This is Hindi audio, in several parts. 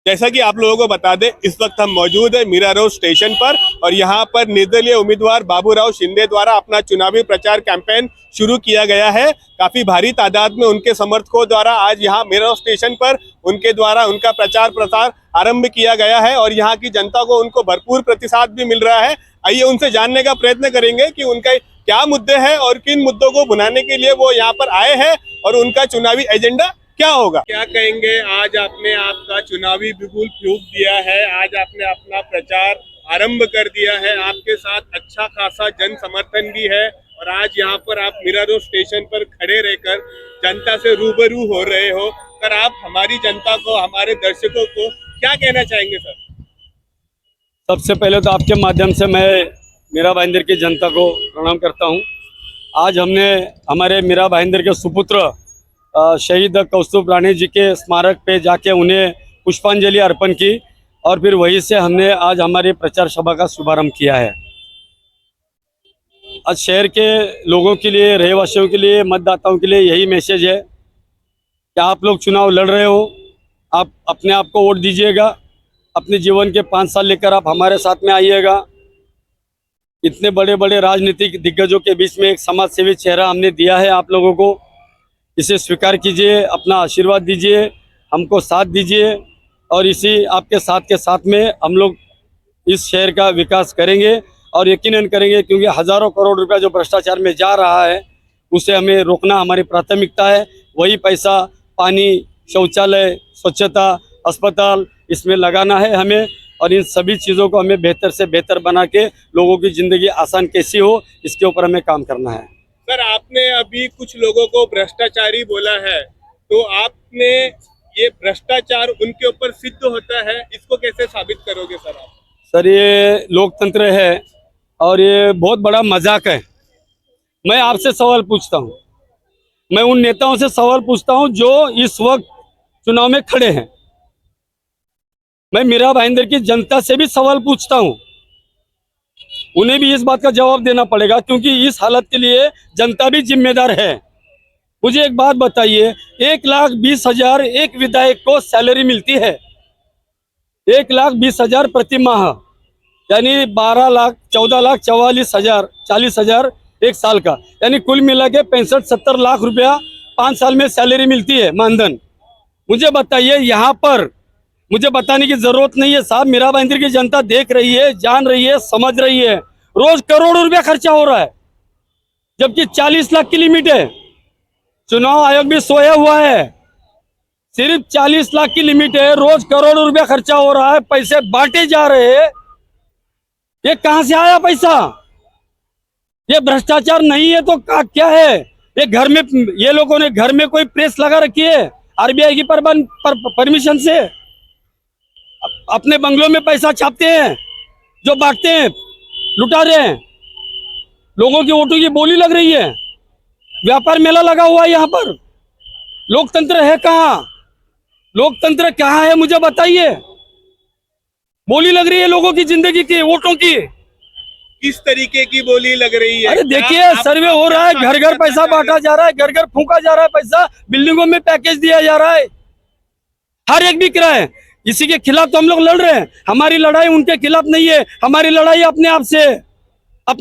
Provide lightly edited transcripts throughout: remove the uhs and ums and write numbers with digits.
जैसा कि आप लोगों को बता दें, इस वक्त हम मौजूद है मीरा रोड स्टेशन पर और यहाँ पर निर्दलीय उम्मीदवार बाबूराव शिंदे द्वारा अपना चुनावी प्रचार कैंपेन शुरू किया गया है। काफी भारी तादाद में उनके समर्थकों द्वारा आज यहाँ मीरा रोड स्टेशन पर उनके द्वारा उनका प्रचार प्रसार आरंभ किया गया है और यहाँ की जनता को उनको भरपूर प्रतिसाद भी मिल रहा है। आइए उनसे जानने का प्रयत्न करेंगे कि उनका क्या मुद्दे हैं और किन मुद्दों को भुनाने के लिए वो यहाँ पर आए हैं और उनका चुनावी एजेंडा क्या होगा। क्या कहेंगे, आज आपने आपका चुनावी बिगुल फूंक दिया है, आज आपने अपना प्रचार आरंभ कर दिया है, आपके साथ अच्छा खासा जन समर्थन भी है और आज यहाँ पर आप मीरा रोड स्टेशन पर खड़े रहकर जनता से रूबरू हो रहे हो। सर, आप हमारी जनता को, हमारे दर्शकों को क्या कहना चाहेंगे सर? सबसे पहले तो आपके माध्यम से मैं मीरा भाईंदर की जनता को प्रणाम करता हूँ। आज हमने हमारे मीरा भाईंदर के सुपुत्र शहीद कौस्तुभ राणी जी के स्मारक पे जाके उन्हें पुष्पांजलि अर्पण की और फिर वहीं से हमने आज हमारी प्रचार सभा का शुभारंभ किया है। आज शहर के लोगों के लिए, रहवासियों के लिए, मतदाताओं के लिए यही मैसेज है कि आप लोग चुनाव लड़ रहे हो, आप अपने आप को वोट दीजिएगा, अपने जीवन के 5 साल लेकर आप हमारे साथ में आइएगा। इतने बड़े बड़े राजनीतिक दिग्गजों के बीच में एक समाज सेवी चेहरा हमने दिया है आप लोगों को, इसे स्वीकार कीजिए, अपना आशीर्वाद दीजिए, हमको साथ दीजिए और इसी आपके साथ के साथ में हम लोग इस शहर का विकास करेंगे और यकीनन करेंगे, क्योंकि हज़ारों करोड़ रुपया जो भ्रष्टाचार में जा रहा है उसे हमें रोकना हमारी प्राथमिकता है। वही पैसा पानी, शौचालय, स्वच्छता, अस्पताल इसमें लगाना है हमें और इन सभी चीज़ों को हमें बेहतर से बेहतर बना के लोगों की ज़िंदगी आसान कैसी हो इसके ऊपर हमें काम करना है। सर, आपने अभी कुछ लोगों को भ्रष्टाचारी बोला है, तो आपने ये भ्रष्टाचार उनके ऊपर सिद्ध होता है, इसको कैसे साबित करोगे सर आप? सर, ये लोकतंत्र है और ये बहुत बड़ा मजाक है। मैं आपसे सवाल पूछता हूँ, मैं उन नेताओं से सवाल पूछता हूँ जो इस वक्त चुनाव में खड़े हैं। मैं मीरा भाईंदर की जनता से भी सवाल पूछता हूँ, उन्हें भी इस बात का जवाब देना पड़ेगा, क्योंकि इस हालत के लिए जनता भी जिम्मेदार है। मुझे एक बात बताइए, 1,20,000 एक विधायक को सैलरी मिलती है, 1,20,000 प्रति माह, यानी 12 लाख 14 लाख 40,000 एक साल का, यानी कुल मिला के 65-70 लाख रुपया 5 साल में सैलरी मिलती है मानधन। मुझे बताइए, यहाँ पर मुझे बताने की जरूरत नहीं है साहब, मीरा भाईंदर की जनता देख रही है, जान रही है, समझ रही है। रोज करोड़ों रुपया खर्चा हो रहा है, जबकि 40 लाख की लिमिट है। चुनाव आयोग भी सोया हुआ है, सिर्फ 40 लाख की लिमिट है, रोज करोड़ों रुपया खर्चा हो रहा है, पैसे बांटे जा रहे हैं। ये कहां से आया पैसा? ये भ्रष्टाचार नहीं है तो क्या है? ये घर में, ये लोगों ने घर में कोई प्रेस लगा रखी है आरबीआई की परमिशन से, अपने बंगलों में पैसा छापते हैं, जो बांटते हैं, लुटा रहे हैं। लोगों की वोटों की बोली लग रही है, व्यापार मेला लगा हुआ है यहाँ पर। लोकतंत्र है कहाँ? लोकतंत्र कहाँ है मुझे बताइए। बोली लग रही है लोगों की जिंदगी की, वोटों की। किस तरीके की बोली लग रही है? अरे देखिए, सर्वे हो रहा है, घर घर पैसा बांटा जा रहा है, घर घर फूंका जा रहा है पैसा, बिल्डिंगों में पैकेज दिया जा रहा है, हर एक बिक रहा है। इसी के खिलाफ तो हम लोग लड़ रहे हैं। हमारी लड़ाई उनके खिलाफ नहीं है, हमारी लड़ाई अपने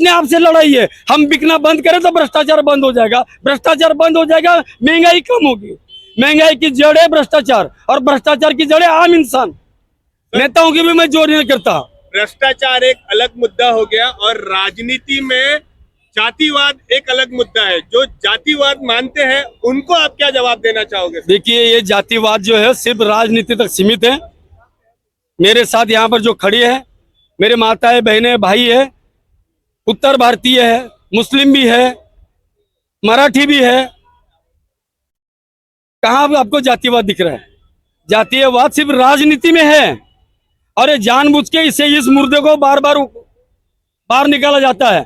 आप से लड़ाई है। हम बिकना बंद करें तो भ्रष्टाचार बंद हो जाएगा, भ्रष्टाचार बंद हो जाएगा, महंगाई कम होगी। महंगाई की जड़ है भ्रष्टाचार और भ्रष्टाचार की जड़ है आम इंसान। नेताओं की भी मैं जोर नहीं करता। भ्रष्टाचार एक अलग मुद्दा हो गया और राजनीति में जातिवाद एक अलग मुद्दा है। जो जातिवाद मानते हैं उनको आप क्या जवाब देना चाहोगे? देखिए, ये जातिवाद जो है सिर्फ राजनीति तक सीमित है। मेरे साथ यहाँ पर जो खड़ी है, मेरे माताएं, बहनें, भाई है, उत्तर भारतीय है, मुस्लिम भी है, मराठी भी है। कहाँ आपको जातिवाद दिख रहा है? जातीयवाद सिर्फ राजनीति में है और ये जानबूझ के इस मुर्दे को बार बार निकाला जाता है।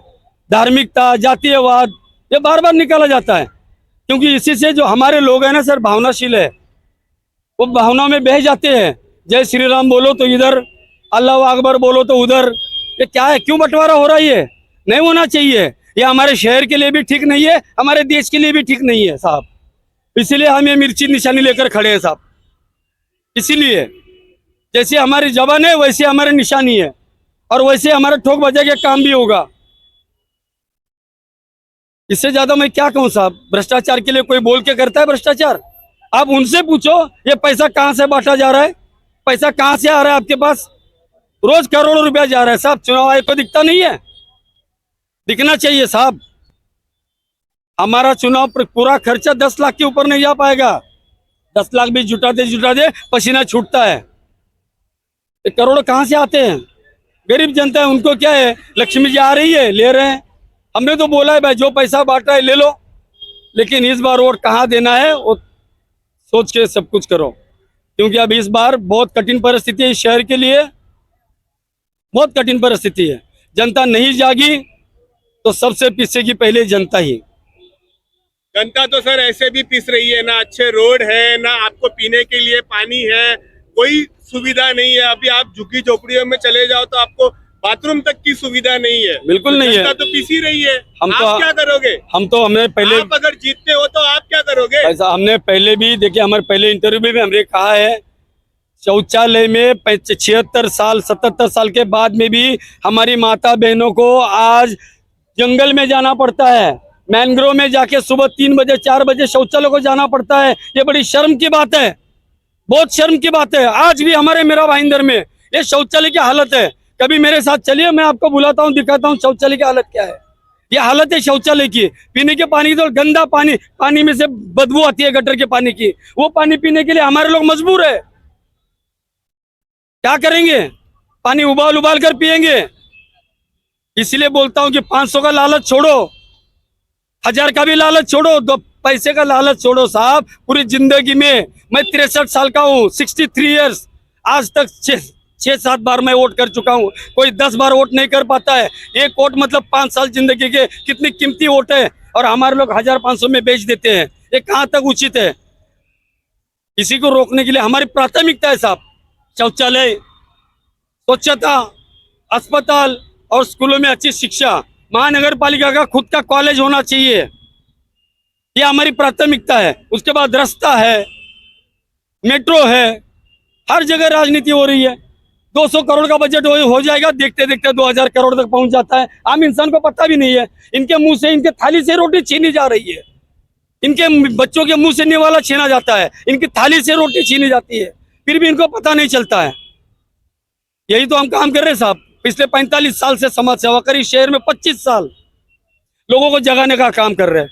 धार्मिकता, जातीयवाद, ये बार बार निकाला जाता है, क्योंकि इसी से जो हमारे लोग हैं ना सर, भावनाशील है, वो भावना में बह जाते हैं। जय श्री राम बोलो तो इधर, अल्लाह अकबर बोलो तो उधर। ये क्या है? क्यों बंटवारा हो रहा है? ये नहीं होना चाहिए। ये हमारे शहर के लिए भी ठीक नहीं है, हमारे देश के लिए भी ठीक नहीं है साहब। इसीलिए हम ये मिर्ची निशानी लेकर खड़े हैं साहब, इसीलिए। जैसी हमारी जबान है वैसी हमारी निशानी है, और वैसे हमारा ठोक बजा के काम भी होगा। इससे ज्यादा मैं क्या कहूं साहब। भ्रष्टाचार के लिए कोई बोल के करता है भ्रष्टाचार? आप उनसे पूछो ये पैसा कहां से बांटा जा रहा है, पैसा कहां से आ रहा है आपके पास? रोज करोड़ों रुपया जा रहा है साहब। चुनाव आयोग को दिखता नहीं है? दिखना चाहिए साहब। हमारा चुनाव पूरा खर्चा 10 लाख के ऊपर नहीं जा पाएगा। 10 लाख भी जुटाते पसीना छूटता है। ये करोड़ कहां से आते हैं? गरीब जनता है, उनको क्या है, लक्ष्मी जी आ रही है, ले रहे हैं। हमने तो बोला है भाई जो पैसा बांटा है ले लो, लेकिन इस बार वोट कहाँ देना है वो सोच के सब कुछ करो, क्योंकि अब इस बार बहुत कठिन परिस्थिति है इस शहर के लिए, बहुत कठिन परिस्थिति है। जनता नहीं जागी तो सबसे पीछेगी पहले जनता ही। जनता तो सर ऐसे भी पिस रही है, ना अच्छे रोड है, ना आपको पीने के लिए पानी है, कोई सुविधा नहीं है। अभी आप झुग्गी झोपड़ियों में चले जाओ तो आपको बाथरूम तक की सुविधा नहीं है। बिल्कुल नहीं है। जनता तो पिस ही रही है। हम आप क्या करोगे? हमने पहले, आप अगर जीतते हो तो आप क्या करोगे? ऐसा हमने पहले भी देखिए, हमारे पहले इंटरव्यू में हमने कहा है, शौचालय में 76 साल 77 साल के बाद में भी हमारी माता बहनों को आज जंगल में जाना पड़ता है, मैनग्रोव में जाके सुबह 3 बजे 4 बजे शौचालय को जाना पड़ता है। ये बड़ी शर्म की बात है, बहुत शर्म की बात है। आज भी हमारे मेरा भाईंदर में ये शौचालय की हालत है। कभी मेरे साथ चलिए, मैं आपको बुलाता हूँ, दिखाता हूँ शौचालय की हालत क्या है। ये हालत है शौचालय की। पीने के पानी तो गंदा पानी में से बदबू आती है गटर के पानी की। वो पानी पीने के लिए हमारे लोग मजबूर है। क्या करेंगे? पानी उबाल उबाल कर पिएंगे। इसलिए बोलता हूं कि 500 का लालच छोड़ो, 1000 का भी लालच छोड़ो, 2 पैसे का लालच छोड़ो साहब। पूरी जिंदगी में मैं 63 साल का हूँ, 63 ईयर्स, आज तक 6-7 बार मैं वोट कर चुका हूँ। कोई 10 बार वोट नहीं कर पाता है। एक वोट मतलब 5 साल जिंदगी के, कितनी कीमती वोट है, और हमारे लोग 1500 में बेच देते हैं। ये कहाँ तक उचित है? इसी को रोकने के लिए हमारी प्राथमिकता है साहब, शौचालय, स्वच्छता, अस्पताल और स्कूलों में अच्छी शिक्षा। महानगर पालिका का खुद का कॉलेज होना चाहिए, यह हमारी प्राथमिकता है। उसके बाद रास्ता है, मेट्रो है, हर जगह राजनीति हो रही है। 200 करोड़ का बजट हो जाएगा, देखते देखते 2000 करोड़ तक पहुंच जाता है। आम इंसान को पता भी नहीं है। इनके मुंह से, इनके थाली से रोटी छीनी जा रही है, इनके बच्चों के मुंह से निवाला छीना जाता है, इनकी थाली से रोटी छीनी जाती है, फिर भी इनको पता नहीं चलता है। यही तो हम काम कर रहे हैं साहब। पिछले 45 साल से समाज सेवा करी, शहर में 25 साल लोगों को जगाने का काम कर रहे हैं।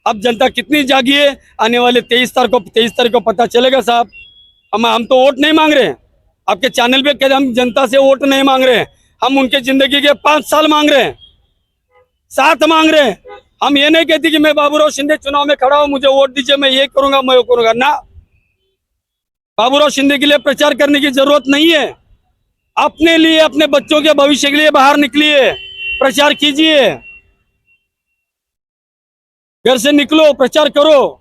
अब जनता कितनी जागी है, आने वाले 23 तारीख को पता चलेगा साहब। हम तो वोट नहीं मांग रहे हैं, आपके चैनल पे कहते हम जनता से वोट नहीं मांग रहे हैं। हम उनके जिंदगी के 5 साल मांग रहे हैं, 7 मांग रहे हैं। हम ये नहीं कहते कि मैं बाबूराव शिंदे चुनाव में खड़ा हूं, मुझे वोट दीजिए, मैं ये करूंगा, मैं वो करूंगा ना। बाबूराव शिंदे के लिए प्रचार करने की जरूरत नहीं है। अपने लिए, अपने बच्चों के भविष्य के लिए बाहर निकलिए, प्रचार कीजिए, घर से निकलो, प्रचार करो।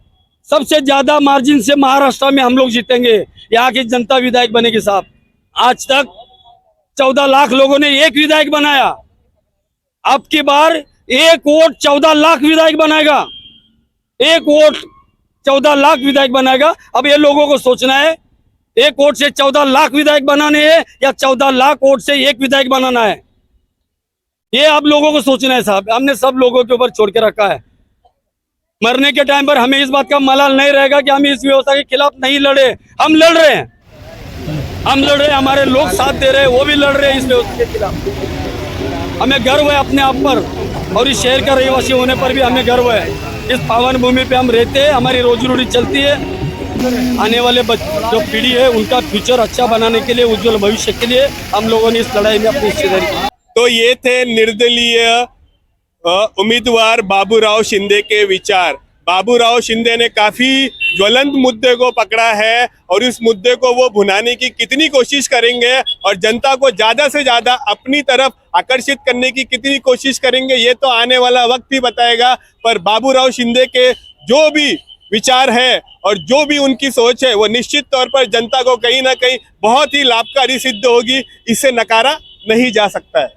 सबसे ज्यादा मार्जिन से महाराष्ट्र में हम लोग जीतेंगे, यहाँ की जनता विधायक बनेगी साहब। आज तक 14 लाख लोगों ने एक विधायक बनाया, अब की बार एक वोट 14 लाख विधायक बनाएगा, एक वोट 14 लाख विधायक बनाएगा। अब ये लोगों को सोचना है, एक वोट से 14 लाख विधायक बनाने हैं या 14 लाख वोट से एक विधायक बनाना है, ये आप लोगों को सोचना है साहब। हमने सब लोगों के ऊपर छोड़ के रखा है। मरने के टाइम पर हमें इस बात का मलाल नहीं रहेगा कि हम इस व्यवस्था के खिलाफ नहीं लड़े। हम लड़ रहे हैं, हम लड़ रहे हैं, हमारे लोग साथ दे रहे हैं, वो भी लड़ रहे हैं इस व्यवस्था के खिलाफ। हमें गर्व है अपने आप पर, और इस शहर का रहवासी होने पर भी हमें गर्व है। इस पावन भूमि पे हम रहते हैं, हमारी रोजी रोटी चलती है। आने वाले जो पीढ़ी है उनका फ्यूचर अच्छा बनाने के लिए, उज्जवल भविष्य के लिए हम लोगों ने इस लड़ाई में अपनी हिस्सेदारी की। तो ये थे निर्दलीय उम्मीदवार बाबूराव शिंदे के विचार। बाबूराव शिंदे ने काफी ज्वलंत मुद्दे को पकड़ा है, और इस मुद्दे को वो भुनाने की कितनी कोशिश करेंगे और जनता को ज्यादा से ज्यादा अपनी तरफ आकर्षित करने की कितनी कोशिश करेंगे, ये तो आने वाला वक्त ही बताएगा। पर बाबूराव शिंदे के जो भी विचार है और जो भी उनकी सोच है, वो निश्चित तौर पर जनता को कहीं ना कहीं बहुत ही लाभकारी सिद्ध होगी, इससे नकारा नहीं जा सकता है।